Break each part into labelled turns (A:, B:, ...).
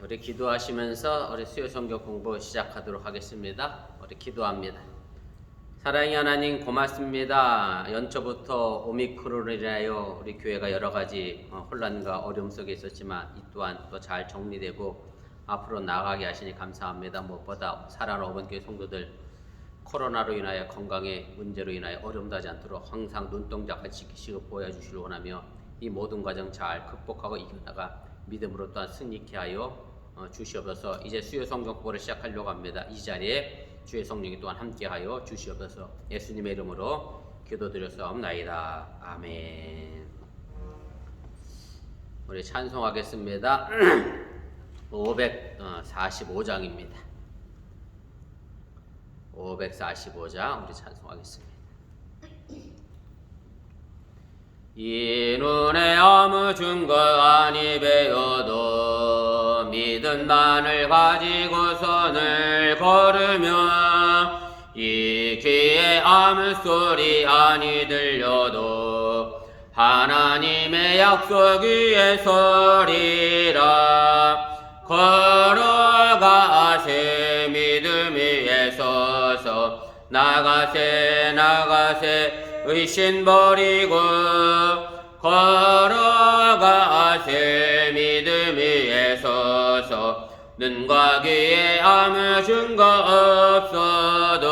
A: 우리 기도하시면서 우리 수요 성경 공부 시작하도록 하겠습니다. 우리 기도합니다. 사랑의 하나님 고맙습니다. 연초부터 오미크론을 인하여 우리 교회가 여러 가지 혼란과 어려움 속에 있었지만 이 또한 또 잘 정리되고 앞으로 나아가게 하시니 감사합니다. 무엇보다 사랑하는 교회 성도들 코로나로 인하여 건강의 문제로 인하여 어려움 하지 않도록 항상 눈동자같이 지키시고 보여주시길 원하며 이 모든 과정 잘 극복하고 이겨나가 믿음으로 또한 승리케 하여 주시옵소서. 이제 수요 성경 공부를 시작하려고 합니다. 이 자리에 주의 성령이 또한 함께하여 주시옵소서. 예수님의 이름으로 기도드렸사옵나이다. 아멘. 우리 찬송하겠습니다. 545장입니다. 545장 우리 찬송하겠습니다. 이 눈에 아무 증거 아니 배워도 믿음만을 가지고 선을 걸으며 이 귀에 아무 소리 아니 들려도 하나님의 약속 위에 서리라. 걸어가세 믿음 위에 서서 나가세 의심 버리고 걸어가세 믿음 위에 서서 눈과 귀에 아무 증거 없어도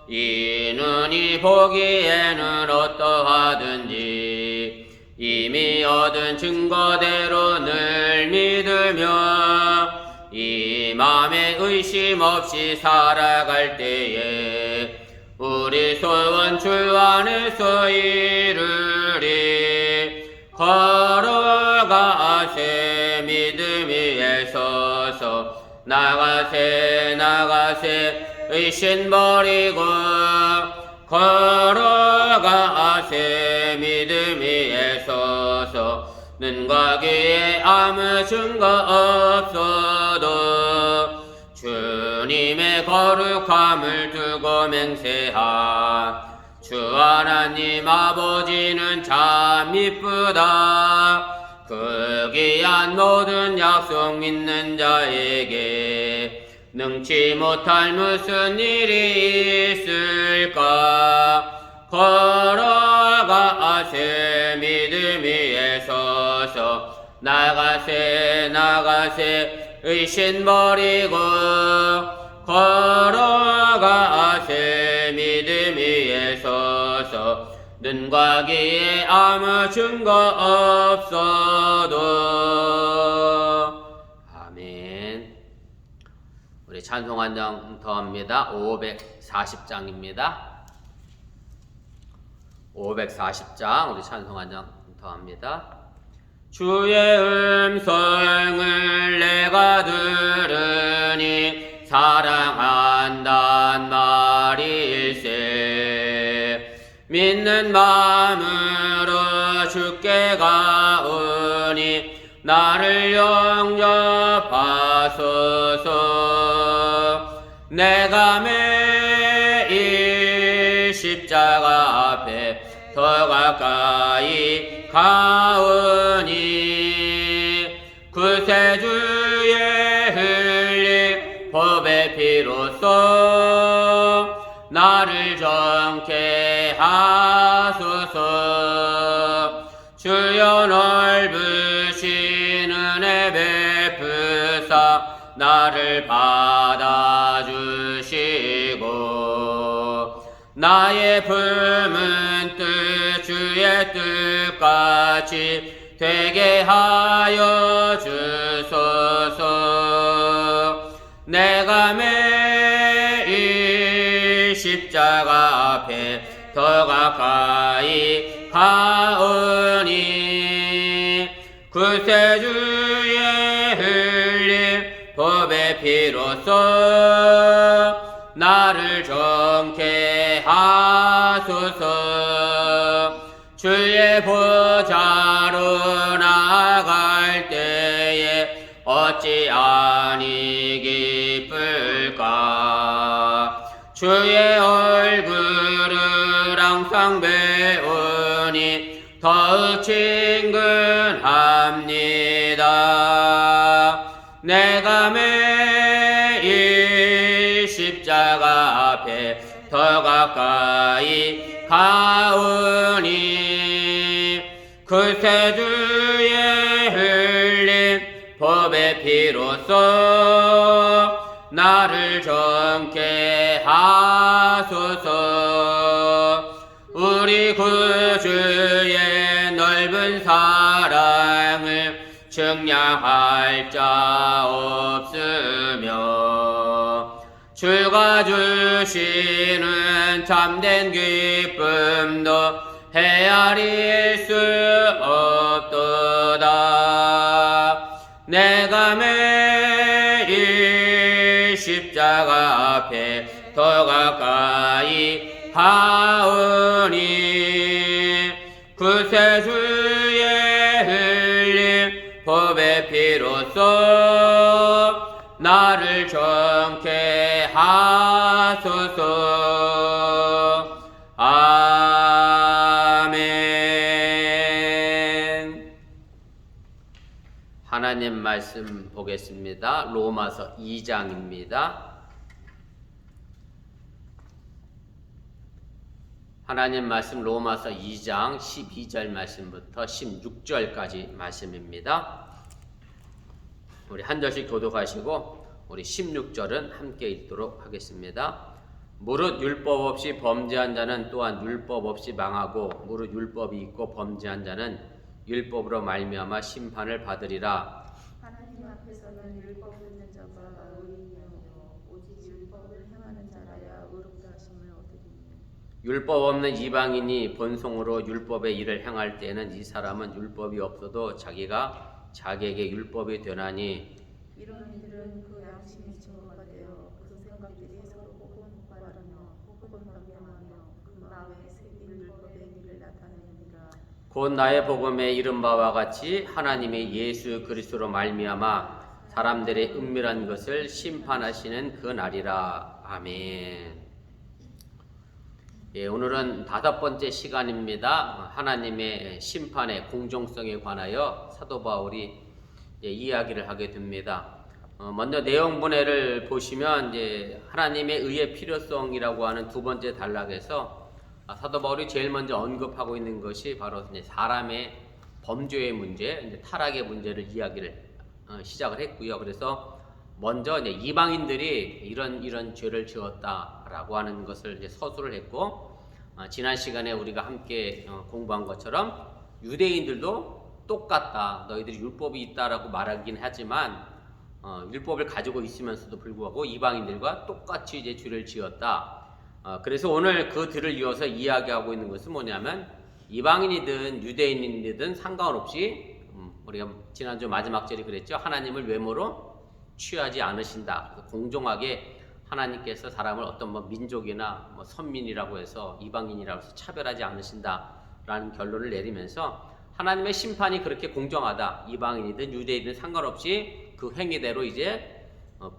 A: 이 눈이 보기에는 어떠하든지 이미 얻은 증거대로 늘 믿으며 이 맘에 의심 없이 살아갈 때에 우리 소원 주 안에서 이루리. 걸어가세 믿음 위에 서서 나가세 의심 버리고 걸어가세 믿음 위에 서서 눈과 귀에 아무 증거 없어도 주님의 거룩함을 두고 맹세하. 주 하나님 아버지는 참 이쁘다. 그 귀한 모든 약속 믿는 자에게 능치 못할 무슨 일이 있을까. 걸어가세 믿음 위에 서서 나가세 의심 버리고 걸어가세 믿음 위에 서서 눈과 귀에 아무 증거 없어도. 아멘. 우리 찬송 한 장 더 합니다. 540장입니다. 540장 우리 찬송 한 장 더 합니다. 주의 음성을 내가 들으니 사랑한단 말일세. 믿는 마음으로 주께 가오니 나를 영접하소서. 내가 매일 십자가 앞에 더 가까이 가오니 구세주의 흘린 법의 피로써 나를 정케 하소서. 주여 넓으신 은혜 베푸사 나를 받아주시고 나의 품은 뜻 주의 뜻같이 되게 하여 주소서. 내가 매일 십자가 앞에 더 가까이 가오니 구세주의 흘린 법의 피로써 나를 정케 하소서. 주의 보좌로 나아갈 때에 어찌 아니 기쁠까. 주의 얼굴을 항상 배우니 더욱 친근합니다. 내가 매일 십자가 앞에 더 가까이 가오니 구세주의 흘린 법의 피로써 나를 정케 하소서. 우리 구주의 넓은 사랑을 측량할 자 없으며 주가 주시는 참된 기쁨도 헤아릴 수 없도다. 내가 매일 십자가 앞에 더 가까이 가오니 구세주의 흘린 법의 피로써 나를 정케 하소서. 아멘. 하나님 말씀 보겠습니다. 로마서 2장입니다. 하나님 말씀 로마서 2장 12절 말씀부터 16절까지 말씀입니다. 우리 한 절씩 교독하시고 우리 16절은 함께 읽도록 하겠습니다. 무릇 율법 없이 범죄한 자는 또한 율법 없이 망하고 무릇 율법이 있고 범죄한 자는 율법으로 말미암아 심판을 받으리라.
B: 하나님 앞에서는 율법 듣는 자가 의인이요 오직 율법을 행하는 자라야 의롭다 하심을 얻으리니
A: 율법 없는 이방인이 본성으로 율법의 일을 행할 때에는 이 사람은 율법이 없어도 자기가 자기에게 율법이 되나니
B: 이런 이들은 그 양심이 증오가 되어 그 생각들이 서로 혹은 바르며 혹은 변명하며 그 마음에 새긴 율법의 일을 나타내느니라.
A: 곧 나의 복음에 이른 바와 같이 하나님의 예수 그리스도로 말미암아 사람들의 은밀한 것을 심판하시는 그 날이라. 아멘. 예, 오늘은 5번째 시간입니다. 하나님의 심판의 공정성에 관하여 사도 바울이 이야기를 하게 됩니다. 먼저 내용분해를 보시면 이제 하나님의 의의 필요성이라고 하는 2번째 단락에서 사도 바울이 제일 먼저 언급하고 있는 것이 바로 이제 사람의 범죄의 문제, 이제 타락의 문제를 이야기를 시작을 했고요. 그래서 먼저 이제 이방인들이 이런 죄를 지었다라고 하는 것을 이제 서술을 했고, 지난 시간에 우리가 함께 공부한 것처럼 유대인들도 똑같다. 너희들이 율법이 있다라고 말하긴 하지만 율법을 가지고 있으면서도 불구하고 이방인들과 똑같이 이제 죄를 지었다. 그래서 오늘 그 들을 이어서 이야기하고 있는 것은 뭐냐면 이방인이든 유대인이든 상관없이 우리가 지난주 마지막 절이 그랬죠. 하나님을 외모로 취하지 않으신다. 그래서 공정하게 하나님께서 사람을 어떤 민족이나 선민이라고 해서 이방인이라고 해서 차별하지 않으신다라는 결론을 내리면서 하나님의 심판이 그렇게 공정하다. 이방인이든 유대인이든 상관없이 그 행위대로 이제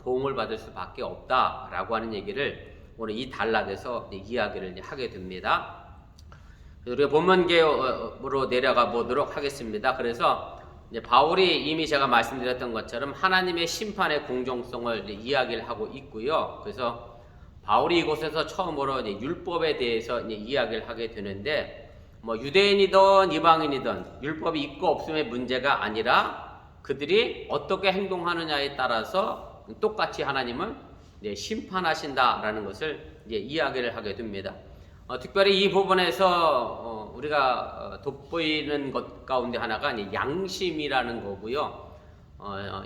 A: 보응을 받을 수밖에 없다라고 하는 얘기를 오늘 이 단락에서 이야기를 하게 됩니다. 우리가 본문계로 내려가 보도록 하겠습니다. 그래서 이제 바울이 이미 제가 말씀드렸던 것처럼 하나님의 심판의 공정성을 이야기를 하고 있고요. 그래서 바울이 이곳에서 처음으로 이제 율법에 대해서 이제 이야기를 하게 되는데, 유대인이든 이방인이든 율법이 있고 없음의 문제가 아니라 그들이 어떻게 행동하느냐에 따라서 똑같이 하나님은 심판하신다라는 것을 이제 이야기를 하게 됩니다. 특별히 이 부분에서 우리가 돋보이는 것 가운데 하나가 이제 양심이라는 거고요.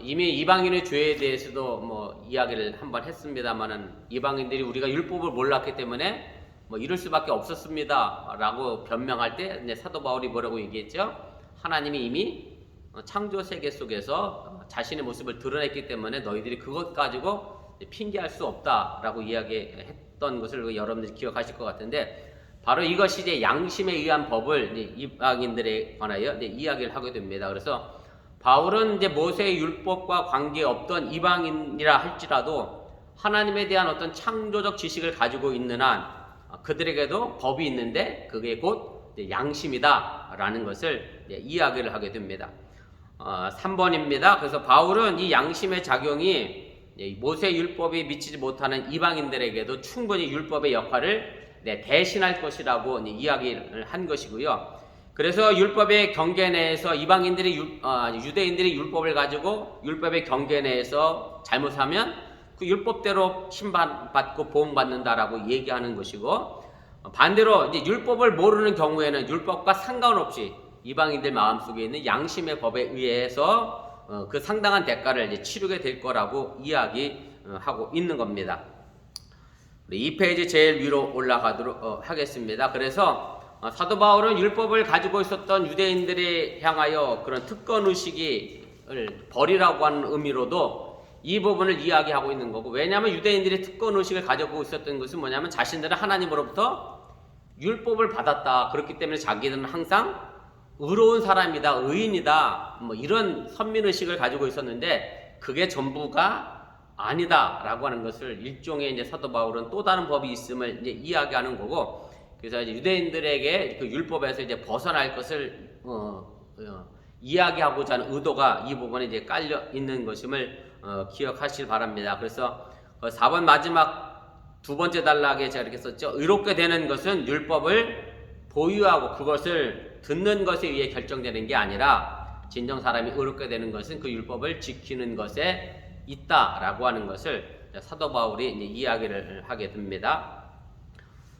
A: 이미 이방인의 죄에 대해서도 이야기를 한번 했습니다만은 이방인들이 우리가 율법을 몰랐기 때문에 이럴 수밖에 없었습니다라고 변명할 때 이제 사도 바울이 뭐라고 얘기했죠? 하나님이 이미 창조 세계 속에서 자신의 모습을 드러냈기 때문에 너희들이 그것 가지고 핑계할 수 없다라고 이야기했던 것을 여러분들이 기억하실 것 같은데, 바로 이것이 이제 양심에 의한 법을 이방인들에 관하여 이야기를 하게 됩니다. 그래서 바울은 이제 모세의 율법과 관계없던 이방인이라 할지라도 하나님에 대한 어떤 창조적 지식을 가지고 있는 한 그들에게도 법이 있는데 그게 곧 양심이다라는 것을 이야기를 하게 됩니다. 3번입니다. 그래서 바울은 이 양심의 작용이 모세 율법이 미치지 못하는 이방인들에게도 충분히 율법의 역할을 대신할 것이라고 이야기를 한 것이고요. 그래서 율법의 경계 내에서 유대인들이 율법을 가지고 율법의 경계 내에서 잘못하면 그 율법대로 심판받고 보응받는다라고 얘기하는 것이고, 반대로 이제 율법을 모르는 경우에는 율법과 상관없이 이방인들 마음속에 있는 양심의 법에 의해서 그 상당한 대가를 이제 치르게 될 거라고 이야기하고 있는 겁니다. 우리 2페이지 제일 위로 올라가도록 하겠습니다. 그래서 사도 바울은 율법을 가지고 있었던 유대인들에 향하여 그런 특권 의식을 버리라고 하는 의미로도 이 부분을 이야기하고 있는 거고, 왜냐하면 유대인들이 특권 의식을 가지고 있었던 것은 뭐냐면 자신들은 하나님으로부터 율법을 받았다, 그렇기 때문에 자기들은 항상 의로운 사람이다, 의인이다, 뭐 이런 선민의식을 가지고 있었는데 그게 전부가 아니다라고 하는 것을 일종의 이제 사도 바울은 또 다른 법이 있음을 이제 이야기하는 거고, 그래서 이제 유대인들에게 그 율법에서 이제 벗어날 것을 이야기하고자 하는 의도가 이 부분에 이제 깔려 있는 것임을 기억하시길 바랍니다. 그래서 4번 마지막 두 번째 단락에 제가 이렇게 썼죠. 의롭게 되는 것은 율법을 보유하고 그것을 듣는 것에 의해 결정되는 게 아니라, 진정 사람이 의롭게 되는 것은 그 율법을 지키는 것에 있다라고 하는 것을 사도 바울이 이제 이야기를 하게 됩니다.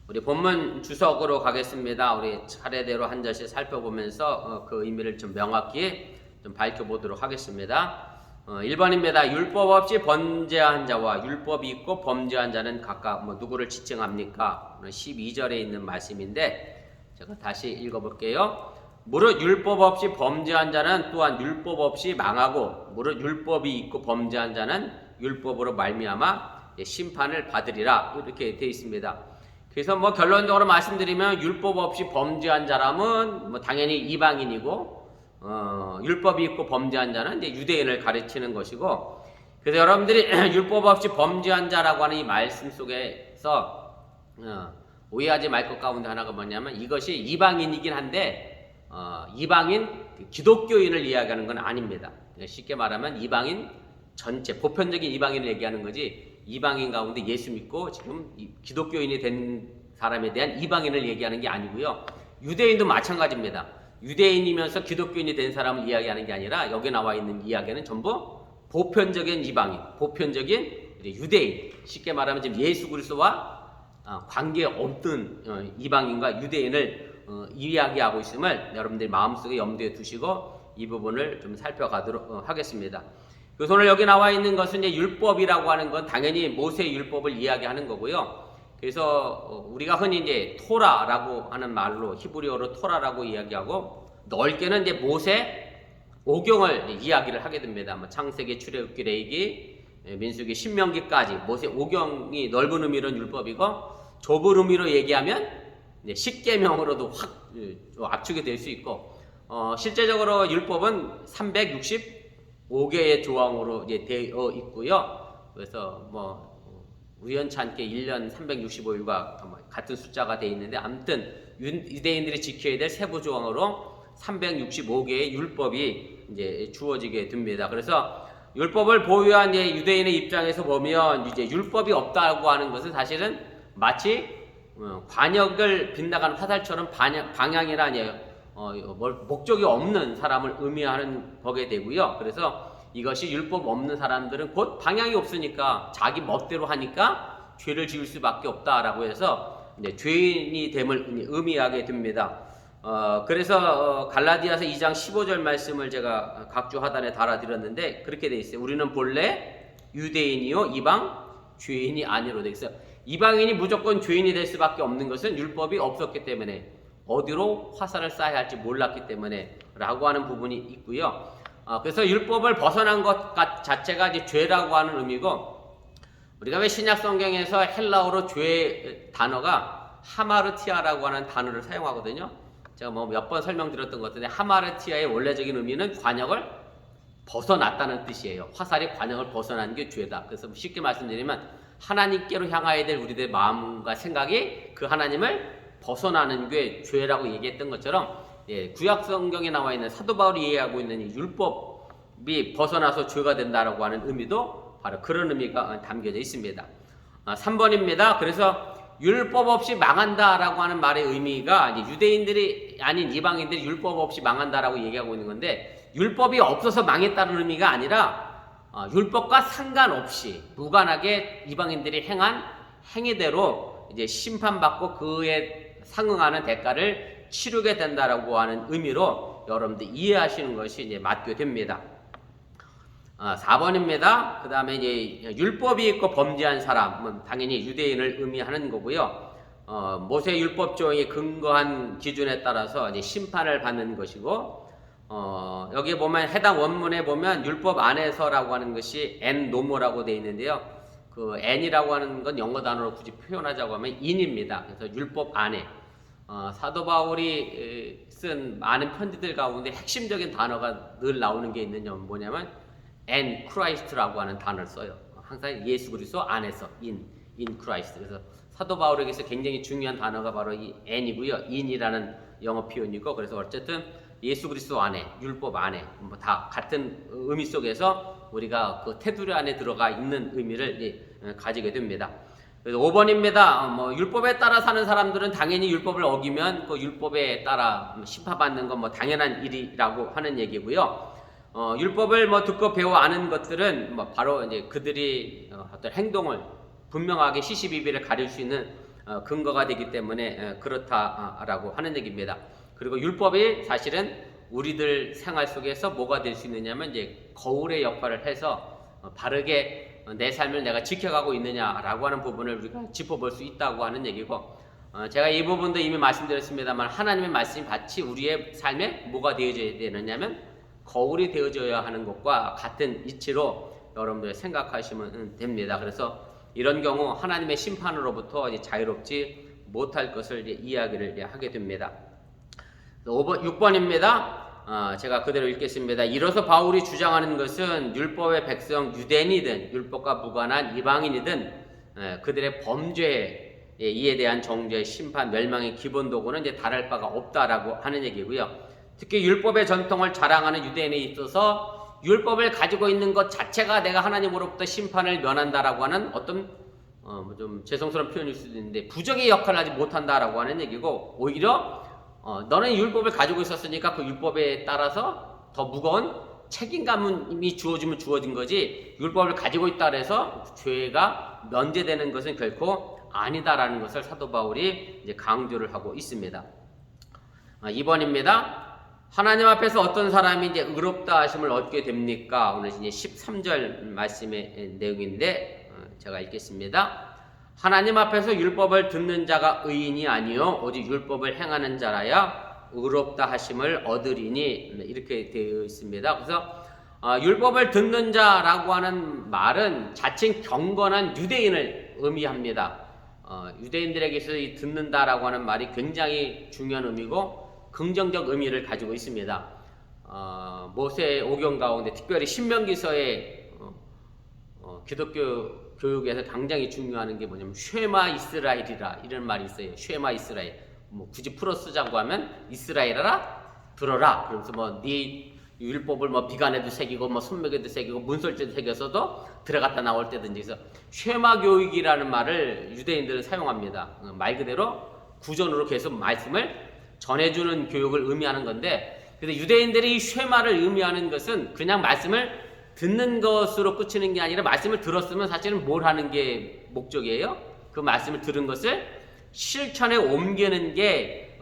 A: 우리 본문 주석으로 가겠습니다. 우리 차례대로 한 절씩 살펴보면서 그 의미를 좀 명확히 좀 밝혀보도록 하겠습니다. 1번입니다. 율법 없이 범죄한 자와 율법이 있고 범죄한 자는 각각 누구를 지칭합니까? 12절에 있는 말씀인데 제가 다시 읽어볼게요. 무릇 율법 없이 범죄한 자는 또한 율법 없이 망하고, 무릇 율법이 있고 범죄한 자는 율법으로 말미암아 심판을 받으리라, 이렇게 되어 있습니다. 그래서 결론적으로 말씀드리면 율법 없이 범죄한 사람은 당연히 이방인이고, 율법이 있고 범죄한 자는 이제 유대인을 가르치는 것이고, 그래서 여러분들이 율법 없이 범죄한 자라고 하는 이 말씀 속에서 오해하지 말 것 가운데 하나가 뭐냐면, 이것이 이방인이긴 한데 이방인 기독교인을 이야기하는 건 아닙니다. 쉽게 말하면 이방인 전체, 보편적인 이방인을 얘기하는 거지, 이방인 가운데 예수 믿고 지금 기독교인이 된 사람에 대한 이방인을 얘기하는 게 아니고요. 유대인도 마찬가지입니다. 유대인이면서 기독교인이 된 사람을 이야기하는 게 아니라, 여기 나와 있는 이야기는 전부 보편적인 이방인, 보편적인 유대인, 쉽게 말하면 지금 예수 그리스도와 관계없는 이방인과 유대인을 이야기하고 있음을 여러분들이 마음속에 염두에 두시고 이 부분을 좀 살펴가도록 하겠습니다. 그래서 오늘 여기 나와 있는 것은 이제 율법이라고 하는 건 당연히 모세 율법을 이야기하는 거고요. 그래서 우리가 흔히 이제 토라라고 하는 말로, 히브리어로 토라라고 이야기하고, 넓게는 이제 모세 오경을 이야기를 하게 됩니다. 창세기, 출애굽기, 레위기, 민수기, 신명기까지 모세 오경이 넓은 의미로는 율법이고, 좁은 의미로 얘기하면 십계명으로도 확 압축이 될 수 있고, 실제적으로 율법은 365개의 조항으로 이제 되어 있고요. 그래서 우연찮게 1년 365일과 같은 숫자가 되어 있는데, 아무튼 유대인들이 지켜야 될 세부 조항으로 365개의 율법이 이제 주어지게 됩니다. 그래서 율법을 보유한 유대인의 입장에서 보면 이제 율법이 없다고 하는 것은 사실은 마치 관역을 빗나가는 화살처럼 방향이나 목적이 없는 사람을 의미하는 거게 되고요. 그래서 이것이 율법 없는 사람들은 곧 방향이 없으니까 자기 멋대로 하니까 죄를 지을 수밖에 없다라고 해서 죄인이 됨을 의미하게 됩니다. 그래서 갈라디아서 2장 15절 말씀을 제가 각주 하단에 달아드렸는데 그렇게 돼 있어요. 우리는 본래 유대인이요 이방 죄인이 아니로 돼 있어요. 이방인이 무조건 죄인이 될 수밖에 없는 것은 율법이 없었기 때문에, 어디로 화살을 쏴야 할지 몰랐기 때문에 라고 하는 부분이 있고요. 그래서 율법을 벗어난 것 자체가 이제 죄라고 하는 의미고, 우리가 왜 신약 성경에서 헬라어로 죄의 단어가 하마르티아라고 하는 단어를 사용하거든요. 제가 몇 번 설명드렸던 것 같은데, 하마르티아의 원래적인 의미는 관역을 벗어났다는 뜻이에요. 화살이 관역을 벗어난 게 죄다. 그래서 쉽게 말씀드리면 하나님께로 향하여야 될 우리들의 마음과 생각이 그 하나님을 벗어나는 게 죄라고 얘기했던 것처럼, 구약 성경에 나와 있는 사도 바울이 이해하고 있는 이 율법이 벗어나서 죄가 된다라고 하는 의미도 바로 그런 의미가 담겨져 있습니다. 3번입니다. 그래서 율법 없이 망한다라고 하는 말의 의미가 이제 유대인들이 아닌 이방인들이 율법 없이 망한다라고 얘기하고 있는 건데, 율법이 없어서 망했다는 의미가 아니라 율법과 상관없이 무관하게 이방인들이 행한 행위대로 이제 심판받고 그에 상응하는 대가를 치르게 된다라고 하는 의미로 여러분들 이해하시는 것이 이제 맞게 됩니다. 4번입니다. 그 다음에 이제 율법이 있고 범죄한 사람은 당연히 유대인을 의미하는 거고요. 모세 율법조항에 근거한 기준에 따라서 이제 심판을 받는 것이고, 여기에 보면 해당 원문에 보면 율법 안에서라고 하는 것이 en nomo라고 되어 있는데요. 그 en이라고 하는 건 영어 단어로 굳이 표현하자고 하면 in입니다. 그래서 율법 안에. 사도 바울이 쓴 많은 편지들 가운데 핵심적인 단어가 늘 나오는 게 있는 건 뭐냐면 in Christ라고 하는 단어를 써요. 항상 예수 그리스도 안에서 in Christ. 그래서 사도 바울에게서 굉장히 중요한 단어가 바로 이 in이고요. in이라는 영어 표현이고, 그래서 어쨌든 예수 그리스도 안에, 율법 안에 뭐 다 같은 의미 속에서 우리가 그 테두리 안에 들어가 있는 의미를 가지게 됩니다. 그래서 5번입니다. 율법에 따라 사는 사람들은 당연히 율법을 어기면 그 율법에 따라 심판받는 건 뭐 당연한 일이라고 하는 얘기고요. 율법을 듣고 배워 아는 것들은 바로 이제 그들이 어떤 행동을 분명하게 시시비비를 가릴 수 있는 근거가 되기 때문에 그렇다라고 하는 얘기입니다. 그리고 율법이 사실은 우리들 생활 속에서 뭐가 될 수 있느냐면 이제 거울의 역할을 해서 바르게 내 삶을 내가 지켜가고 있느냐라고 하는 부분을 우리가 짚어볼 수 있다고 하는 얘기고, 제가 이 부분도 이미 말씀드렸습니다만 하나님의 말씀이 마치 우리의 삶에 뭐가 되어져야 되느냐면 거울이 되어져야 하는 것과 같은 이치로 여러분들 생각하시면 됩니다. 그래서 이런 경우 하나님의 심판으로부터 이제 자유롭지 못할 것을 이제 이야기를 하게 됩니다. 6번입니다. 제가 그대로 읽겠습니다. 이로써 바울이 주장하는 것은 율법의 백성 유대인이든 율법과 무관한 이방인이든 그들의 범죄에 이에 대한 정죄, 심판, 멸망의 기본 도구는 이제 다를 바가 없다라고 하는 얘기고요. 특히 율법의 전통을 자랑하는 유대인에 있어서 율법을 가지고 있는 것 자체가 내가 하나님으로부터 심판을 면한다라고 하는 어떤 좀 죄송스러운 표현일 수도 있는데 부적의 역할을 하지 못한다라고 하는 얘기고, 오히려 너는 율법을 가지고 있었으니까 그 율법에 따라서 더 무거운 책임감이 주어진 거지, 율법을 가지고 있다 해서 죄가 면제되는 것은 결코 아니다라는 것을 사도 바울이 이제 강조를 하고 있습니다. 2번입니다. 하나님 앞에서 어떤 사람이 이제 의롭다 하심을 얻게 됩니까? 오늘 이제 13절 말씀의 내용인데 제가 읽겠습니다. 하나님 앞에서 율법을 듣는 자가 의인이 아니요 오직 율법을 행하는 자라야 의롭다 하심을 얻으리니, 이렇게 되어 있습니다. 그래서 율법을 듣는 자라고 하는 말은 자칭 경건한 유대인을 의미합니다. 유대인들에게서 이 듣는다라고 하는 말이 굉장히 중요한 의미고 긍정적 의미를 가지고 있습니다. 모세 오경 가운데 특별히 신명기서에 기독교 교육에서 굉장히 중요한 게 뭐냐면 쉐마 이스라엘이라 이런 말이 있어요. 쉐마 이스라엘. 굳이 풀어 쓰자고 하면 이스라엘아 들어라. 그러면서 네 율법을 비간에도 새기고 손목에도 새기고 문설주에도 새겨서도 들어갔다 나올 때든지. 그래서 쉐마 교육이라는 말을 유대인들은 사용합니다. 말 그대로 구전으로 계속 말씀을 전해주는 교육을 의미하는 건데, 그래서 유대인들이 이 쉐마를 의미하는 것은 그냥 말씀을 듣는 것으로 끝이는 게 아니라 말씀을 들었으면 사실은 뭘 하는 게 목적이에요? 그 말씀을 들은 것을 실천에 옮기는 게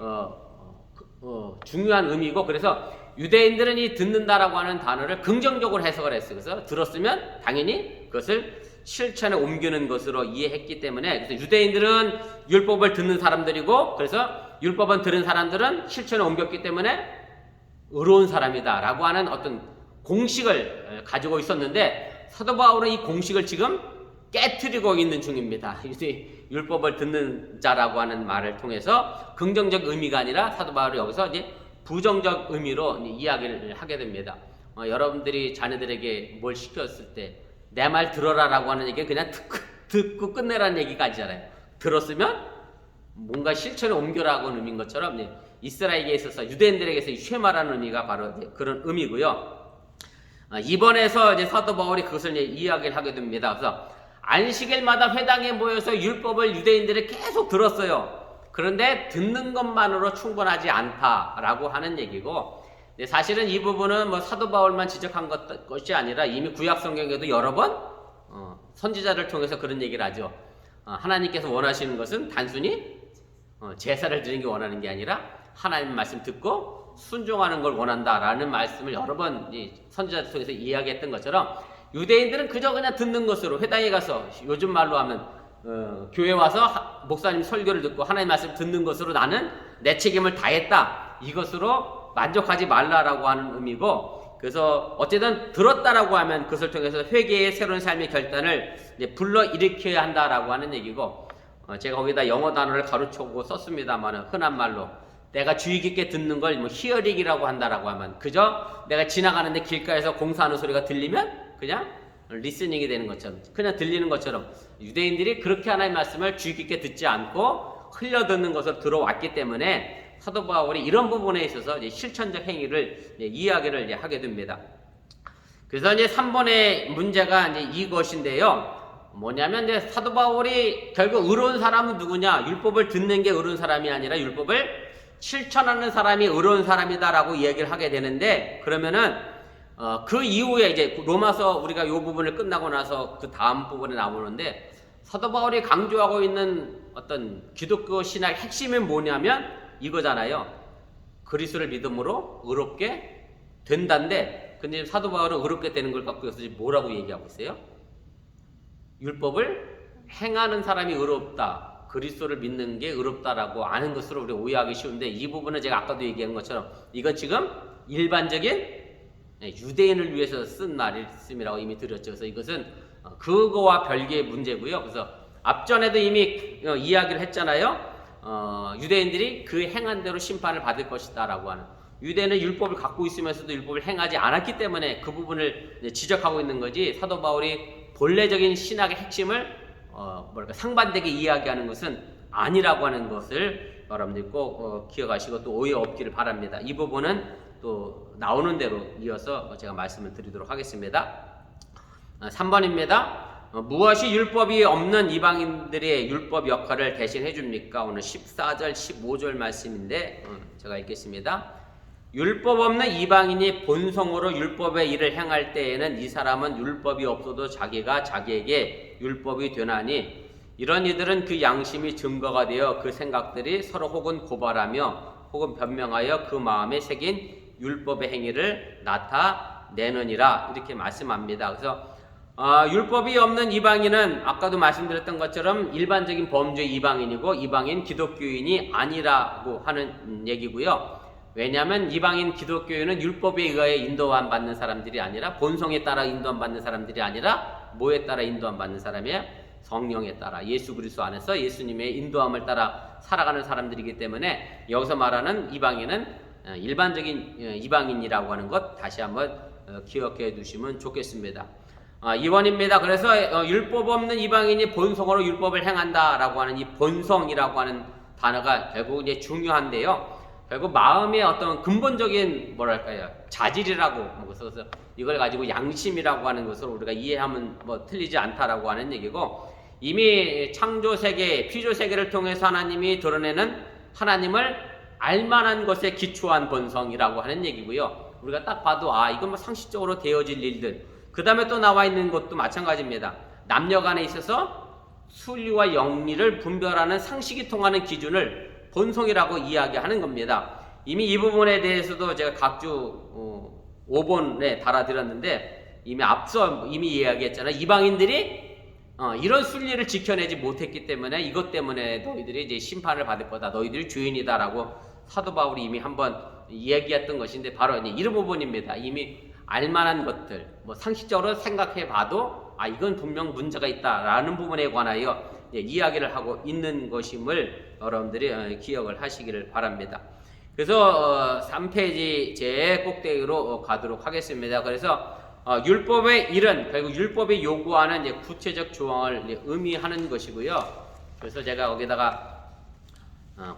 A: 중요한 의미고, 그래서 유대인들은 이 듣는다라고 하는 단어를 긍정적으로 해석을 했어요. 그래서 들었으면 당연히 그것을 실천에 옮기는 것으로 이해했기 때문에, 그래서 유대인들은 율법을 듣는 사람들이고, 그래서 율법은 들은 사람들은 실천에 옮겼기 때문에 의로운 사람이다 라고 하는 어떤 공식을 가지고 있었는데, 사도 바울은 이 공식을 지금 깨트리고 있는 중입니다. 율법을 듣는 자라고 하는 말을 통해서 긍정적 의미가 아니라 사도 바울이 여기서 이제 부정적 의미로 이야기를 하게 됩니다. 여러분들이 자녀들에게 뭘 시켰을 때 내 말 들어라라고 하는 얘기는 그냥 듣고 끝내라는 얘기가 아니잖아요. 들었으면 뭔가 실천에 옮겨라고 하는 의미인 것처럼 이스라엘에 있어서 유대인들에게서 쉐마라는 의미가 바로 그런 의미고요. 이번에서 이제 사도 바울이 그것을 이제 이야기를 하게 됩니다. 그래서 안식일마다 회당에 모여서 율법을 유대인들이 계속 들었어요. 그런데 듣는 것만으로 충분하지 않다라고 하는 얘기고, 사실은 이 부분은 뭐 사도 바울만 지적한 것이 아니라 이미 구약 성경에도 여러 번 선지자를 통해서 그런 얘기를 하죠. 하나님께서 원하시는 것은 단순히 제사를 드리는 게 원하는 게 아니라 하나님 말씀 듣고 순종하는 걸 원한다라는 말씀을 여러 번 선지자들 통해서 이야기했던 것처럼, 유대인들은 그저 그냥 듣는 것으로, 회당에 가서 요즘 말로 하면 교회 와서 목사님 설교를 듣고 하나님 말씀 듣는 것으로 나는 내 책임을 다했다, 이것으로 만족하지 말라라고 하는 의미고, 그래서 어쨌든 들었다라고 하면 그것을 통해서 회개의 새로운 삶의 결단을 불러일으켜야 한다라고 하는 얘기고, 제가 거기다 영어 단어를 가로쳐고 썼습니다만, 흔한 말로 내가 주의 깊게 듣는 걸 뭐 히어링이라고 한다라고 하면, 그저 내가 지나가는데 길가에서 공사하는 소리가 들리면 그냥 리스닝이 되는 것처럼, 그냥 들리는 것처럼 유대인들이 그렇게 하나님의 말씀을 주의 깊게 듣지 않고 흘려듣는 것을 들어왔기 때문에 사도 바울이 이런 부분에 있어서 이제 실천적 행위를 이야기를 하게 됩니다. 그래서 이제 3번의 문제가 이제 이것인데요. 뭐냐면 이제 사도 바울이 결국 의로운 사람은 누구냐? 율법을 듣는 게 의로운 사람이 아니라 율법을 실천하는 사람이 의로운 사람이다라고 이야기를 하게 되는데, 그러면은 그 이후에 이제 로마서 우리가 이 부분을 끝나고 나서 그 다음 부분에 나오는데, 사도 바울이 강조하고 있는 어떤 기독교 신학의 핵심은 뭐냐면 이거잖아요. 그리스도를 믿음으로 의롭게 된다인데, 근데 사도 바울은 의롭게 되는 걸 갖고 여기서 뭐라고 얘기하고 있어요? 율법을 행하는 사람이 의롭다, 그리스도를 믿는 게 의롭다라고 아는 것으로 우리가 오해하기 쉬운데, 이 부분은 제가 아까도 얘기한 것처럼 이건 지금 일반적인 유대인을 위해서 쓴 말씀이라고 이미 드렸죠. 그래서 이것은 그거와 별개의 문제고요. 그래서 앞전에도 이미 이야기를 했잖아요. 유대인들이 그 행한 대로 심판을 받을 것이다 라고 하는, 유대인은 율법을 갖고 있으면서도 율법을 행하지 않았기 때문에 그 부분을 지적하고 있는 거지, 사도 바울이 본래적인 신학의 핵심을 상반되게 이야기하는 것은 아니라고 하는 것을 여러분들 꼭 기억하시고 또 오해 없기를 바랍니다. 이 부분은 또 나오는 대로 이어서 제가 말씀을 드리도록 하겠습니다. 3번입니다. 무엇이 율법이 없는 이방인들의 율법 역할을 대신 해줍니까? 오늘 14절 15절 말씀인데 제가 읽겠습니다. 율법 없는 이방인이 본성으로 율법의 일을 행할 때에는 이 사람은 율법이 없어도 자기가 자기에게 율법이 되나니, 이런 이들은 그 양심이 증거가 되어 그 생각들이 서로 혹은 고발하며 혹은 변명하여 그 마음에 새긴 율법의 행위를 나타내느니라, 이렇게 말씀합니다. 그래서 율법이 없는 이방인은 아까도 말씀드렸던 것처럼 일반적인 범죄 이방인이고, 이방인 기독교인이 아니라고 하는 얘기고요. 왜냐하면 이방인 기독교인은 율법에 의하여 인도함 받는 사람들이 아니라, 본성에 따라 인도함 받는 사람들이 아니라 뭐에 따라 인도함 받는 사람이에요? 성령에 따라, 예수 그리스도 안에서 예수님의 인도함을 따라 살아가는 사람들이기 때문에, 여기서 말하는 이방인은 일반적인 이방인이라고 하는 것 다시 한번 기억해 두시면 좋겠습니다. 2번입니다. 그래서 율법 없는 이방인이 본성으로 율법을 행한다라고 하는 이 본성이라고 하는 단어가 결국 이제 중요한데요. 결국 마음의 어떤 근본적인 뭐랄까요, 자질이라고, 그래서 이걸 가지고 양심이라고 하는 것을 우리가 이해하면 뭐 틀리지 않다라고 하는 얘기고, 이미 창조 세계, 피조 세계를 통해서 하나님이 드러내는 하나님을 알만한 것에 기초한 본성이라고 하는 얘기고요. 우리가 딱 봐도 이건 뭐 상식적으로 되어질 일들. 그 다음에 또 나와 있는 것도 마찬가지입니다. 남녀간에 있어서 순리와 영리를 분별하는 상식이 통하는 기준을 본성이라고 이야기하는 겁니다. 이미 이 부분에 대해서도 제가 각주 5번에 달아드렸는데, 이미 앞서 이미 이야기했잖아요. 이방인들이 이런 순리를 지켜내지 못했기 때문에 이것 때문에 너희들이 이제 심판을 받을 거다, 너희들이 죄인이다라고 사도 바울이 이미 한번 이야기했던 것인데, 바로 이제 이런 부분입니다. 이미 알만한 것들, 뭐 상식적으로 생각해봐도 이건 분명 문제가 있다라는 부분에 관하여 이야기를 하고 있는 것임을 여러분들이 기억을 하시기를 바랍니다. 그래서 3페이지 제 꼭대기로 가도록 하겠습니다. 그래서 율법의 일은 결국 율법이 요구하는 이제 구체적 조항을 의미하는 것이고요. 그래서 제가 거기다가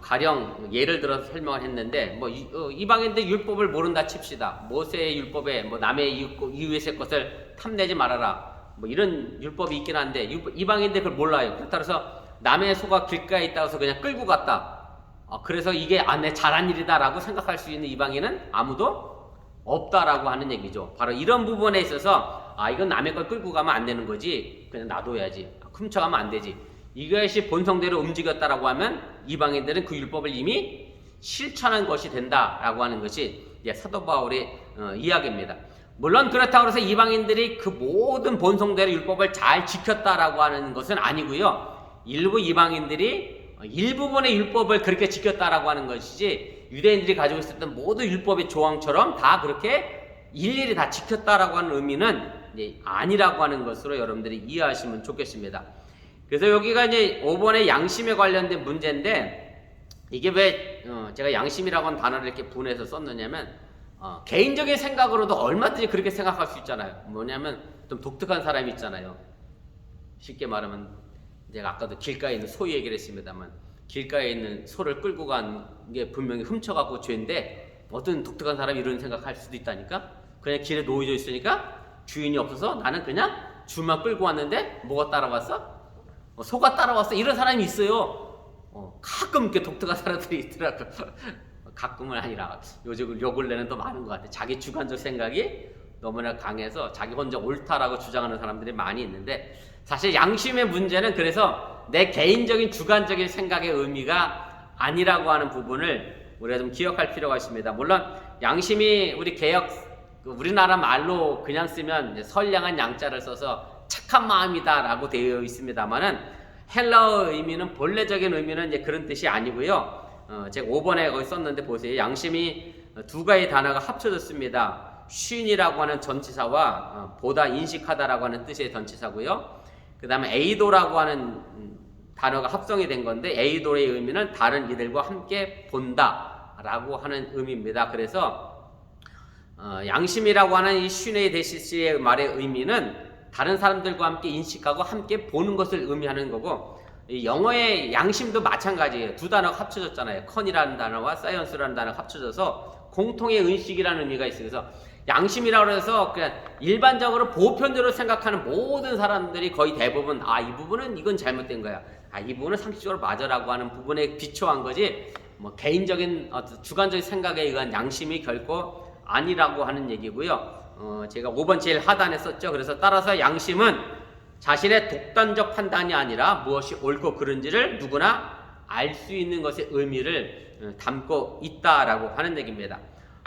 A: 가령 예를 들어서 설명을 했는데 뭐 이방인들 율법을 모른다 칩시다. 모세의 율법에 뭐 남의 이웃의 것을 탐내지 말아라. 뭐 이런 율법이 있긴 한데 이방인들 그걸 몰라요. 그렇다고 해서 남의 소가 길가에 있다고 해서 그냥 끌고 갔다. 그래서 이게 내 잘한 일이다라고 생각할 수 있는 이방인은 아무도 없다라고 하는 얘기죠. 바로 이런 부분에 있어서 이건 남의 걸 끌고 가면 안 되는 거지. 그냥 놔둬야지. 훔쳐가면 안 되지. 이것이 본성대로 움직였다라고 하면 이방인들은 그 율법을 이미 실천한 것이 된다라고 하는 것이 사도 바울의 이야기입니다. 물론 그렇다고 해서 이방인들이 그 모든 본성대로 율법을 잘 지켰다라고 하는 것은 아니고요. 일부 이방인들이 일부분의 율법을 그렇게 지켰다라고 하는 것이지 유대인들이 가지고 있었던 모든 율법의 조항처럼 다 그렇게 일일이 다 지켰다라고 하는 의미는 아니라고 하는 것으로 여러분들이 이해하시면 좋겠습니다. 그래서 여기가 이제 5번의 양심에 관련된 문제인데 이게 왜 제가 양심이라고 하는 단어를 이렇게 분해해서 썼느냐면 개인적인 생각으로도 얼마든지 그렇게 생각할 수 있잖아요. 뭐냐면 좀 독특한 사람이 있잖아요. 쉽게 말하면 제가 아까도 길가에 있는 소 얘기를 했습니다만 길가에 있는 소를 끌고 간 게 분명히 훔쳐갖고 죄인데 어떤 독특한 사람이 이런 생각할 수도 있다니까. 그냥 길에 놓여져 있으니까 주인이 없어서 나는 그냥 줄만 끌고 왔는데 뭐가 따라왔어? 소가 따라왔어. 이런 사람이 있어요. 가끔 이렇게 독특한 사람들이 있더라고. 가끔은 아니라 요 근래는 더 많은 것 같아. 자기 주관적 생각이 너무나 강해서 자기 혼자 옳다라고 주장하는 사람들이 많이 있는데 사실 양심의 문제는 그래서 내 개인적인 주관적인 생각의 의미가 아니라고 하는 부분을 우리가 좀 기억할 필요가 있습니다. 물론 양심이 우리나라 말로 그냥 쓰면 이제 선량한 양자를 써서 착한 마음이다라고 되어 있습니다만은 헬라어 의미는 본래적인 의미는 이제 그런 뜻이 아니고요. 제가 5번에 거기 썼는데 보세요. 양심이 두 가지 단어가 합쳐졌습니다. 쉰이라고 하는 전치사와 보다 인식하다라고 하는 뜻의 전치사고요. 그 다음에 에이도라고 하는 단어가 합성이 된 건데 에이도의 의미는 다른 이들과 함께 본다라고 하는 의미입니다. 그래서 양심이라고 하는 이 쉰의 대시스의 말의 의미는 다른 사람들과 함께 인식하고 함께 보는 것을 의미하는 거고 이 영어의 양심도 마찬가지예요. 두 단어가 합쳐졌잖아요. 컨이라는 단어와 사이언스라는 단어가 합쳐져서 공통의 의식이라는 의미가 있어요. 그래서 양심이라고 해서 그냥 일반적으로 보편적으로 생각하는 모든 사람들이 거의 대부분 이 부분은 이건 잘못된 거야. 이 부분은 상식적으로 맞아라고 하는 부분에 비춰한 거지 뭐 개인적인 주관적인 생각에 의한 양심이 결코 아니라고 하는 얘기고요. 제가 5번 제일 하단에 썼죠. 그래서 따라서 양심은 자신의 독단적 판단이 아니라 무엇이 옳고 그른지를 누구나 알 수 있는 것의 의미를 담고 있다라고 하는 얘기입니다.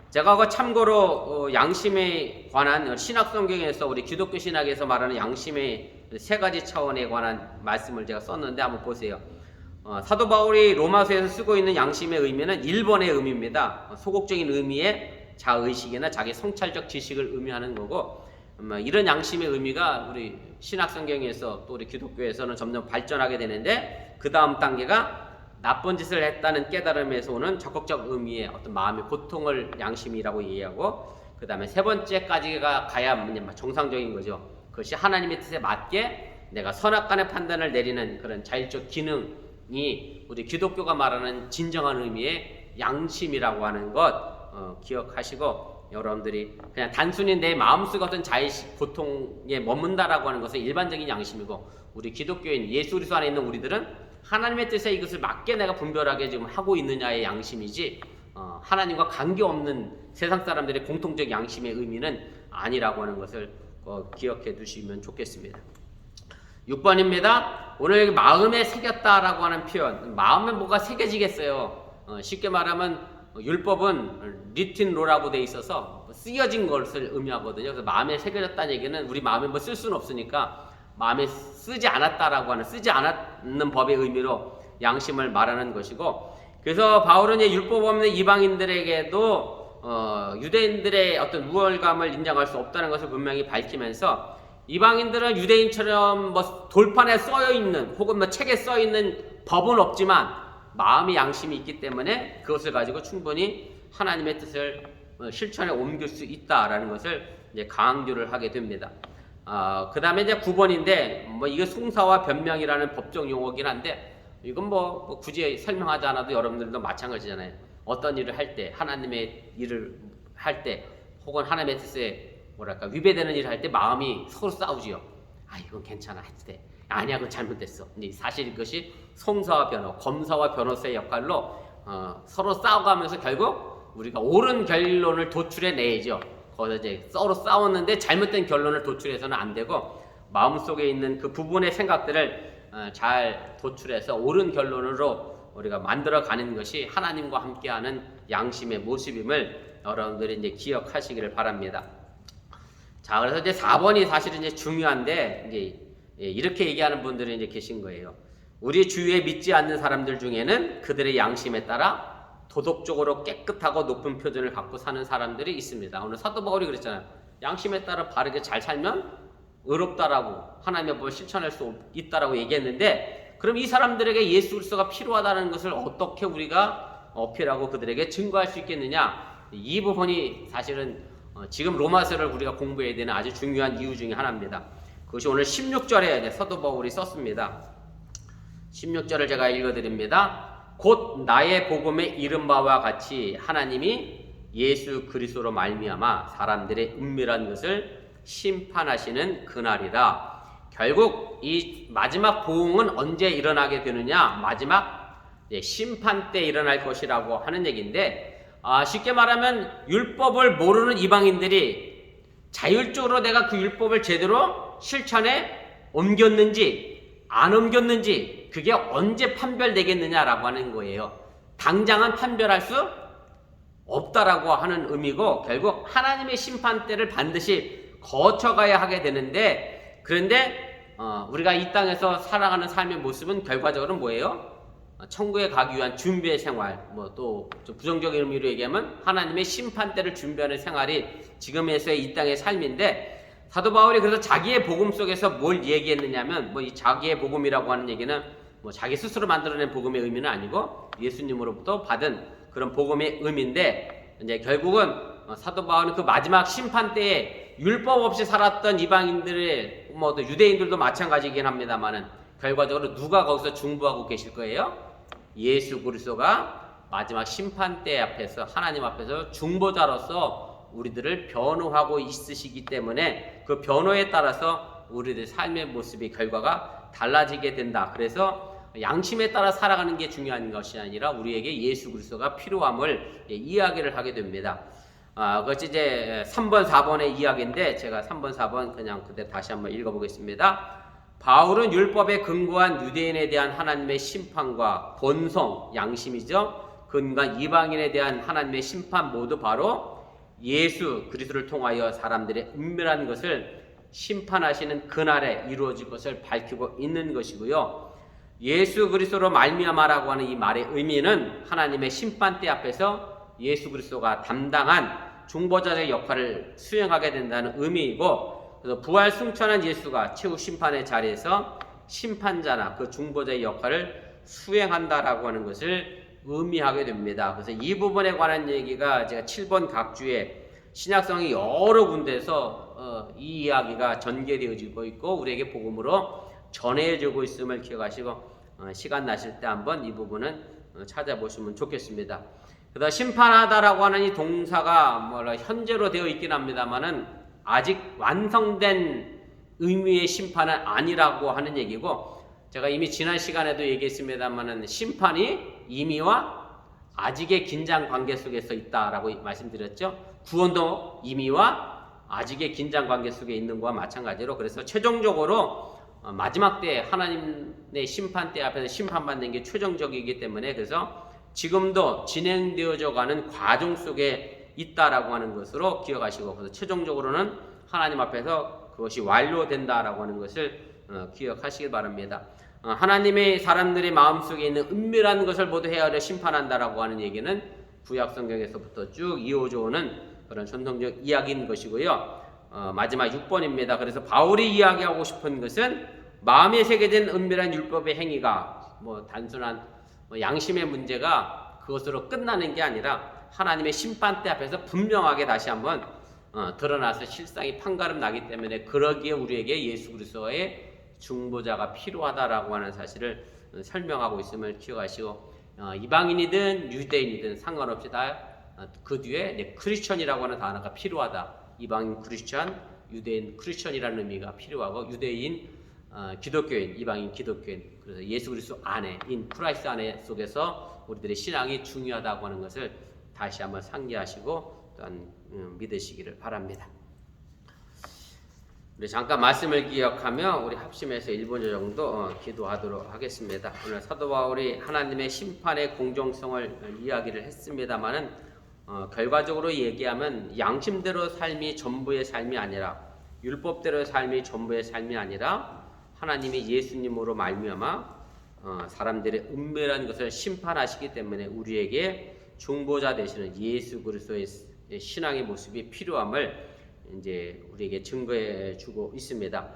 A: 제가 참고로 양심에 관한 신학 성경에서 우리 기독교 신학에서 말하는 양심의 세 가지 차원에 관한 말씀을 제가 썼는데 한번 보세요. 사도 바울이 로마서에서 쓰고 있는 양심의 의미는 1번의 의미입니다. 소극적인 의미의 자의식이나 자기 성찰적 지식을 의미하는 거고 이런 양심의 의미가 우리 신학 성경에서 또 우리 기독교에서는 점점 발전하게 되는데 그 다음 단계가 나쁜 짓을 했다는 깨달음에서 오는 적극적 의미의 어떤 마음의 고통을 양심이라고 이해하고 그 다음에 세 번째까지가 가야 정상적인 거죠. 그것이 하나님의 뜻에 맞게 내가 선악간의 판단을 내리는 그런 자율적 기능이 우리 기독교가 말하는 진정한 의미의 양심이라고 하는 것 기억하시고 여러분들이 그냥 단순히 내 마음속에 어떤 자의식 고통에 머문다라고 하는 것은 일반적인 양심이고 우리 기독교인 예수 그리스도 안에 있는 우리들은 하나님의 뜻에 이것을 맞게 내가 분별하게 지금 하고 있느냐의 양심이지 하나님과 관계없는 세상 사람들의 공통적 양심의 의미는 아니라고 하는 것을 기억해 두시면 좋겠습니다. 6번입니다. 오늘 마음에 새겼다라고 하는 표현, 마음에 뭐가 새겨지겠어요. 쉽게 말하면 율법은 written law라고 돼 있어서 쓰여진 것을 의미하거든요. 그래서 마음에 새겨졌다는 얘기는 우리 마음에 뭐 쓸 수는 없으니까 마음에 쓰지 않았다라고 하는 쓰지 않았는 법의 의미로 양심을 말하는 것이고 그래서 바울은 율법 없는 이방인들에게도 유대인들의 어떤 우월감을 인정할 수 없다는 것을 분명히 밝히면서 이방인들은 유대인처럼 뭐 돌판에 써있는 혹은 뭐 책에 써있는 법은 없지만 마음의 양심이 있기 때문에 그것을 가지고 충분히 하나님의 뜻을 실천에 옮길 수 있다라는 것을 이제 강조를 하게 됩니다. 그 다음에 이제 9번인데 뭐 이게 숭사와 변명이라는 법적 용어긴 한데 이건 뭐 굳이 설명하지 않아도 여러분들도 마찬가지잖아요. 어떤 일을 할 때, 하나님의 일을 할 때, 혹은 하나님의 뜻에 뭐랄까 위배되는 일을 할 때 마음이 서로 싸우지요. 아, 이건 괜찮아 해도 돼. 아니야, 그건 잘못됐어. 근데 사실 이것이 송사와 변호, 검사와 변호사의 역할로 서로 싸워가면서 결국 우리가 옳은 결론을 도출해내야죠. 거기서 이제 서로 싸웠는데 잘못된 결론을 도출해서는 안 되고 마음속에 있는 그 부분의 생각들을 잘 도출해서 옳은 결론으로 우리가 만들어가는 것이 하나님과 함께하는 양심의 모습임을 여러분들이 이제 기억하시기를 바랍니다. 자, 그래서 이제 4번이 사실은 이제 중요한데 이제 이렇게 얘기하는 분들이 이제 계신 거예요. 우리 주위에 믿지 않는 사람들 중에는 그들의 양심에 따라 도덕적으로 깨끗하고 높은 표준을 갖고 사는 사람들이 있습니다. 오늘 사도 바울이 그랬잖아요. 양심에 따라 바르게 잘 살면 의롭다라고 하나님의 법을 실천할 수 있다라고 얘기했는데, 그럼 이 사람들에게 예수 그리스도가 필요하다는 것을 어떻게 우리가 어필하고 그들에게 증거할 수 있겠느냐? 이 부분이 사실은 지금 로마서를 우리가 공부해야 되는 아주 중요한 이유 중에 하나입니다. 그것이 오늘 16절에 사도 바울이 썼습니다. 16절을 제가 읽어드립니다. 곧 나의 복음에 이른 바와 같이 하나님이 예수 그리스도로 말미암아 사람들의 은밀한 것을 심판하시는 그날이라. 결국 이 마지막 보응은 언제 일어나게 되느냐? 마지막 심판 때 일어날 것이라고 하는 얘기인데, 쉽게 말하면 율법을 모르는 이방인들이 자율적으로 내가 그 율법을 제대로 실천에 옮겼는지 안 옮겼는지 그게 언제 판별되겠느냐라고 하는 거예요. 당장은 판별할 수 없다라고 하는 의미고, 결국 하나님의 심판 때를 반드시 거쳐가야 하게 되는데, 그런데 우리가 이 땅에서 살아가는 삶의 모습은 결과적으로 뭐예요? 천국에 가기 위한 준비의 생활, 뭐 또 부정적인 의미로 얘기하면 하나님의 심판 때를 준비하는 생활이 지금에서의 이 땅의 삶인데, 사도 바울이 그래서 자기의 복음 속에서 뭘 얘기했느냐면, 뭐 이 자기의 복음이라고 하는 얘기는 뭐 자기 스스로 만들어낸 복음의 의미는 아니고 예수님으로부터 받은 그런 복음의 의미인데, 이제 결국은 사도 바울은 그 마지막 심판 때에 율법 없이 살았던 이방인들의 뭐 또 유대인들도 마찬가지이긴 합니다만은 결과적으로 누가 거기서 중보하고 계실 거예요? 예수 그리스도가 마지막 심판 때 앞에서 하나님 앞에서 중보자로서 우리들을 변호하고 있으시기 때문에 그 변호에 따라서 우리들의 삶의 모습이 결과가 달라지게 된다. 그래서 양심에 따라 살아가는 게 중요한 것이 아니라 우리에게 예수 그리스도가 필요함을 이야기를 하게 됩니다. 그것이 이제 3번, 4번의 이야기인데 제가 3번, 4번 그냥 그때 다시 한번 읽어보겠습니다. 바울은 율법에 근거한 유대인에 대한 하나님의 심판과 본성, 양심이죠. 근거한 이방인에 대한 하나님의 심판 모두 바로 예수 그리스도를 통하여 사람들의 은밀한 것을 심판하시는 그날에 이루어질 것을 밝히고 있는 것이고요. 예수 그리스도로 말미암아라고 하는 이 말의 의미는 하나님의 심판대 앞에서 예수 그리스도가 담당한 중보자의 역할을 수행하게 된다는 의미이고, 그래서 부활 승천한 예수가 최후 심판의 자리에서 심판자나 그 중보자의 역할을 수행한다라고 하는 것을 의미하게 됩니다. 그래서 이 부분에 관한 얘기가 제가 7번 각주에 신약성이 여러 군데에서 이 이야기가 전개되어지고 있고 우리에게 복음으로 전해지고 있음을 기억하시고 시간 나실 때 한번 이 부분은 찾아보시면 좋겠습니다. 그래서 심판하다라고 하는 이 동사가 현재로 되어 있긴 합니다만은 아직 완성된 의미의 심판은 아니라고 하는 얘기고, 제가 이미 지난 시간에도 얘기했습니다만은 심판이 이미와 아직의 긴장 관계 속에서 있다라고 말씀드렸죠. 구원도 이미와 아직의 긴장 관계 속에 있는 것과 마찬가지로, 그래서 최종적으로 마지막 때 하나님의 심판 때 앞에서 심판받는 게 최종적이기 때문에, 그래서 지금도 진행되어져 가는 과정 속에 있다라고 하는 것으로 기억하시고, 그래서 최종적으로는 하나님 앞에서 그것이 완료된다라고 하는 것을 기억하시기 바랍니다. 하나님의 사람들의 마음속에 있는 은밀한 것을 모두 헤아려 심판한다라고 하는 얘기는 구약 성경에서부터 쭉 이어져 오는 그런 전통적 이야기인 것이고요. 마지막 6번입니다. 그래서 바울이 이야기하고 싶은 것은 마음에 새겨진 은밀한 율법의 행위가 단순한 양심의 문제가 그것으로 끝나는 게 아니라 하나님의 심판대 앞에서 분명하게 다시 한번 드러나서 실상이 판가름 나기 때문에, 그러기에 우리에게 예수 그리스도의 중보자가 필요하다라고 하는 사실을 설명하고 있음을 기억하시고 이방인이든 유대인이든 상관없이 다 그 뒤에 크리스천이라고 하는 단어가 필요하다. 이방인 크리스천, 유대인 크리스천이라는 의미가 필요하고 유대인 기독교인, 이방인 기독교인. 그래서 예수 그리스도 안에 인 크라이스트 안에 속에서 우리들의 신앙이 중요하다고 하는 것을 다시 한번 상기하시고 또한 믿으시기를 바랍니다. 우리 잠깐 말씀을 기억하며 우리 합심해서 1분 정도 기도하도록 하겠습니다. 오늘 사도 바울이 하나님의 심판의 공정성을 이야기를 했습니다마는 결과적으로 얘기하면 양심대로 삶이 전부의 삶이 아니라 율법대로의 삶이 전부의 삶이 아니라 하나님이 예수님으로 말미암아 사람들의 은밀한 것을 심판하시기 때문에 우리에게 중보자 되시는 예수 그리스도의 신앙의 모습이 필요함을 이제 우리에게 증거해 주고 있습니다.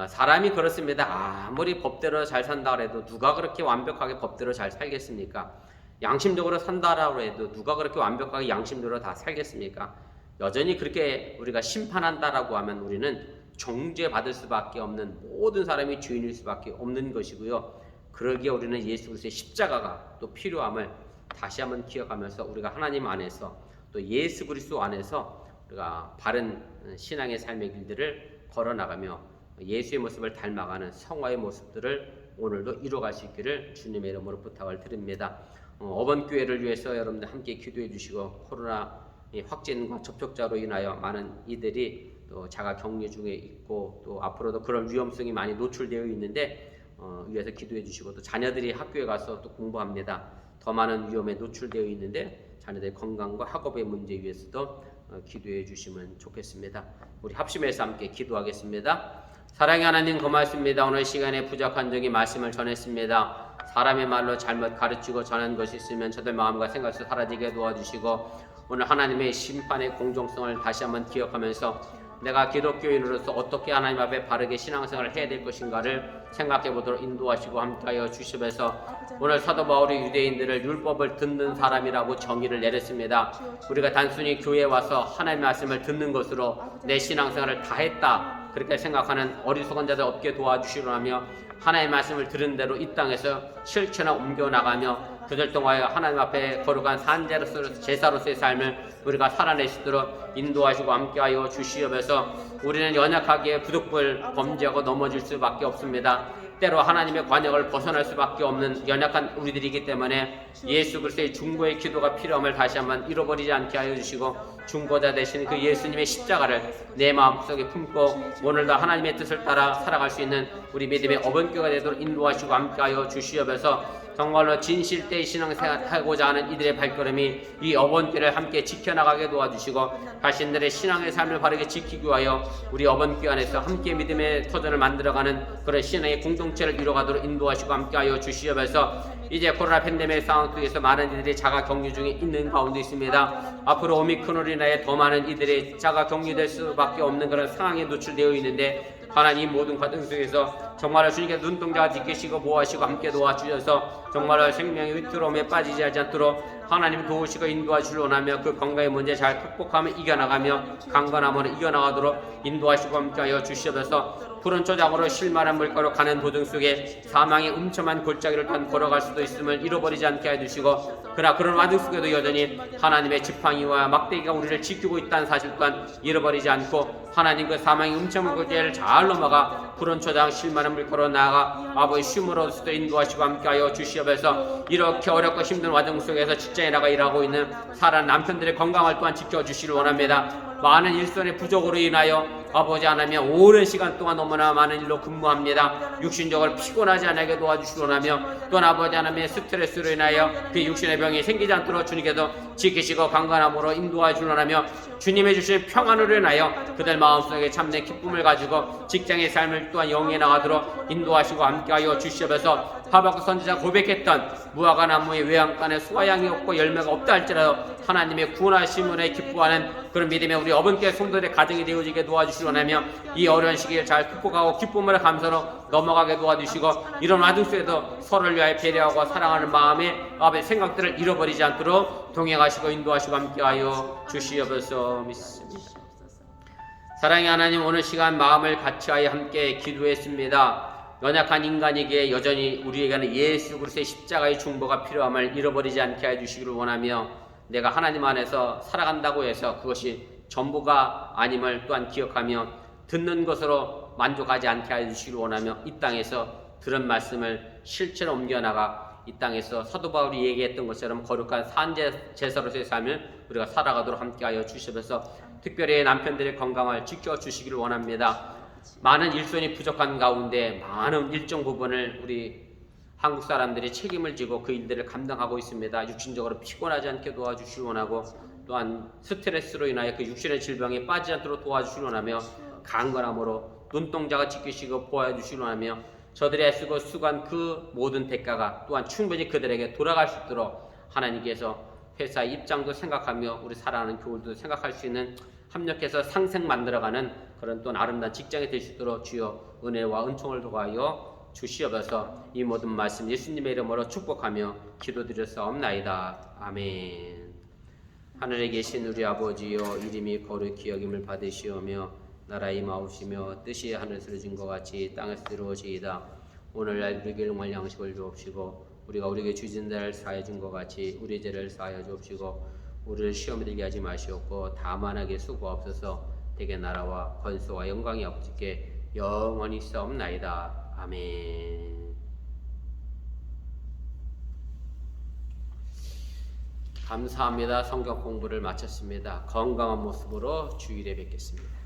A: 사람이 그렇습니다. 아무리 법대로 잘 산다 그래도 누가 그렇게 완벽하게 법대로 잘 살겠습니까? 양심적으로 산다라고 해도 누가 그렇게 완벽하게 양심적으로 다 살겠습니까? 여전히 그렇게 우리가 심판한다라고 하면 우리는 정죄받을 수밖에 없는 모든 사람이 주인일 수밖에 없는 것이고요. 그러기에 우리는 예수 그리스도의 십자가가 또 필요함을 다시 한번 기억하면서 우리가 하나님 안에서 또 예수 그리스도 안에서 우리가 바른 신앙의 삶의 길들을 걸어나가며 예수의 모습을 닮아가는 성화의 모습들을 오늘도 이루어갈 수 있기를 주님의 이름으로 부탁을 드립니다. 어번교회를 위해서 여러분들 함께 기도해 주시고 코로나 확진과 접촉자로 인하여 많은 이들이 또 자가 격리 중에 있고 또 앞으로도 그런 위험성이 많이 노출되어 있는데 위해서 기도해 주시고 또 자녀들이 학교에 가서 또 공부합니다. 더 많은 위험에 노출되어 있는데 자녀들의 건강과 학업의 문제 위해서도 기도해 주시면 좋겠습니다. 우리 합심해서 함께 기도하겠습니다. 사랑의 하나님 고맙습니다. 오늘 시간에 부족한 적이 말씀을 전했습니다. 사람의 말로 잘못 가르치고 전한 것이 있으면 저들 마음과 생각에서 사라지게 도와주시고 오늘 하나님의 심판의 공정성을 다시 한번 기억하면서 내가 기독교인으로서 어떻게 하나님 앞에 바르게 신앙생활을 해야 될 것인가를 생각해 보도록 인도하시고 함께하여 주시면서 오늘 사도 바울이 유대인들을 율법을 듣는 사람이라고 정의를 내렸습니다. 우리가 단순히 교회에 와서 하나님의 말씀을 듣는 것으로 내 신앙생활을 다 했다 그렇게 생각하는 어리석은 자들 없게 도와주시려며 하나님의 말씀을 들은 대로 이 땅에서 실천에 옮겨나가며 그들 통하여 하나님 앞에 거룩한 산제로서 제사로서의 삶을 우리가 살아낼 수 있도록 인도하시고 함께하여 주시옵소서. 우리는 연약하게 부득불 범죄하고 넘어질 수밖에 없습니다. 때로 하나님의 관역을 벗어날 수밖에 없는 연약한 우리들이기 때문에 예수 그리스도의 중보의 기도가 필요함을 다시 한번 잃어버리지 않게 하여 주시고 중보자 되신 그 예수님의 십자가를 내 마음속에 품고 오늘도 하나님의 뜻을 따라 살아갈 수 있는 우리 믿음의 어번교가 되도록 인도하시고 함께하여 주시옵소서. 정말로 진실되이 신앙생활하고자 하는 이들의 발걸음이 이 어번교를 함께 지켜나가게 도와주시고 자신들의 신앙의 삶을 바르게 지키기 위하여 우리 어번교 안에서 함께 믿음의 터전을 만들어가는 그런 신앙의 공동체를 이루어가도록 인도하시고 함께하여 주시옵소서. 이제 코로나 팬데믹 상황 속에서 많은 이들이 자가 격리 중에 있는 가운데 있습니다. 앞으로 오미크론으로 인하여 더 많은 이들이 자가 격리될 수밖에 없는 그런 상황에 노출되어 있는데 하나님 모든 과정 속에서 정말로 주님께서 눈동자 지키시고 보호하시고 함께 도와주셔서 정말로 생명의 위태로움에 빠지지 않도록 하나님 도우시고 인도하시려 원하며 그 건강의 문제 잘 극복하며 이겨나가며 강건함으로 이겨나가도록 인도하시고 함께하여 주시옵소서. 푸른 초장으로 실만한 물가로 가는 도중 속에 사망의 음침한 골짜기를 단 걸어갈 수도 있음을 잃어버리지 않게 해주시고 그러나 그런 와중 속에도 여전히 하나님의 지팡이와 막대기가 우리를 지키고 있다는 사실 또한 잃어버리지 않고 하나님 그 사망의 음침한 골짜기를 잘 넘어가 푸른 초장 실만한 물가로 나아가 아버지 쉼으로서도 인도하시고 함께하여 주시옵소서. 이렇게 어렵고 힘든 와중 속에서 직장에 나가 일하고 있는 사랑 남편들의 건강을 또한 지켜주시길 원합니다. 많은 일손의 부족으로 인하여 아버지 하나님 오랜 시간 동안 너무나 많은 일로 근무합니다. 육신적으로 피곤하지 않게 도와주시기 원하며 또한 아버지 하나님의 스트레스로 인하여 그 육신의 병이 생기지 않도록 주님께서 지키시고 강건함으로 인도하시기 원하며 주님의 주신 평안으로 인하여 그들 마음속에 참된 기쁨을 가지고 직장의 삶을 또한 영위해 나가도록 인도하시고 함께하여 주시옵소서. 하박국 선지자가 고백했던 무화과 나무의 외양간에 수화향이 없고 열매가 없다 할지라도 하나님의 구원하심을 기뻐하는 그런 믿음의 우리 어번교회 성도들의 가정이 되어지게 도와주시기 원하며 이 어려운 시기를 잘 극복하고 기쁨을 감사로 넘어가게 도와주시고 이런 와중 속에도 서로를 위하여 배려하고 사랑하는 마음의 아버지 생각들을 잃어버리지 않도록 동행하시고 인도하시고 함께하여 주시옵소서 믿습니다. 사랑의 하나님 오늘 시간 마음을 같이하여 함께 기도했습니다. 연약한 인간이기에 여전히 우리에게는 예수 그리스도의 십자가의 중보가 필요함을 잃어버리지 않게 해주시기를 원하며, 내가 하나님 안에서 살아간다고 해서 그것이 전부가 아님을 또한 기억하며 듣는 것으로 만족하지 않게 해주시기를 원하며, 이 땅에서 들은 말씀을 실체로 옮겨나가 이 땅에서 사도 바울이 얘기했던 것처럼 거룩한 산제사로서의 삶을 우리가 살아가도록 함께하여 주시면서, 특별히 남편들의 건강을 지켜주시기를 원합니다. 많은 일손이 부족한 가운데 많은 일정 부분을 우리 한국 사람들이 책임을 지고 그 일들을 감당하고 있습니다. 육신적으로 피곤하지 않게 도와주시기 원하고, 또한 스트레스로 인하여 그 육신의 질병에 빠지지 않도록 도와주시기 원하며, 강건함으로 눈동자가 지키시고 보호해주시기 원하며, 저들의 애쓰고 수고한 그 모든 대가가 또한 충분히 그들에게 돌아갈 수 있도록 하나님께서 회사 입장도 생각하며 우리 사랑하는 교우들도 생각할 수 있는 협력해서 상생 만들어가는 그런 또 아름다운 직장이 될 수 있도록 주여 은혜와 은총을 도와여 주시옵소서. 이 모든 말씀 예수님의 이름으로 축복하며 기도드렸사옵나이다. 아멘. 하늘에 계신 우리 아버지여, 이름이 거룩히 여김을 받으시오며 나라 임하옵시며 뜻이 하늘에서 이루어진 것 같이 땅에서 이루어지이다. 오늘날 우리에게 일용할 양식을 주옵시고, 우리가 우리에게 주진 자를 사하여 준 것 같이 우리 죄를 사하여 주옵시고, 우리를 시험에 들게 하지 마시옵고 다만하게 수고하옵소서. 대개 나라와 권세와 영광이 아버지께 영원히 있사옵나이다. 아멘. 감사합니다. 성경 공부를 마쳤습니다. 건강한 모습으로 주일에 뵙겠습니다.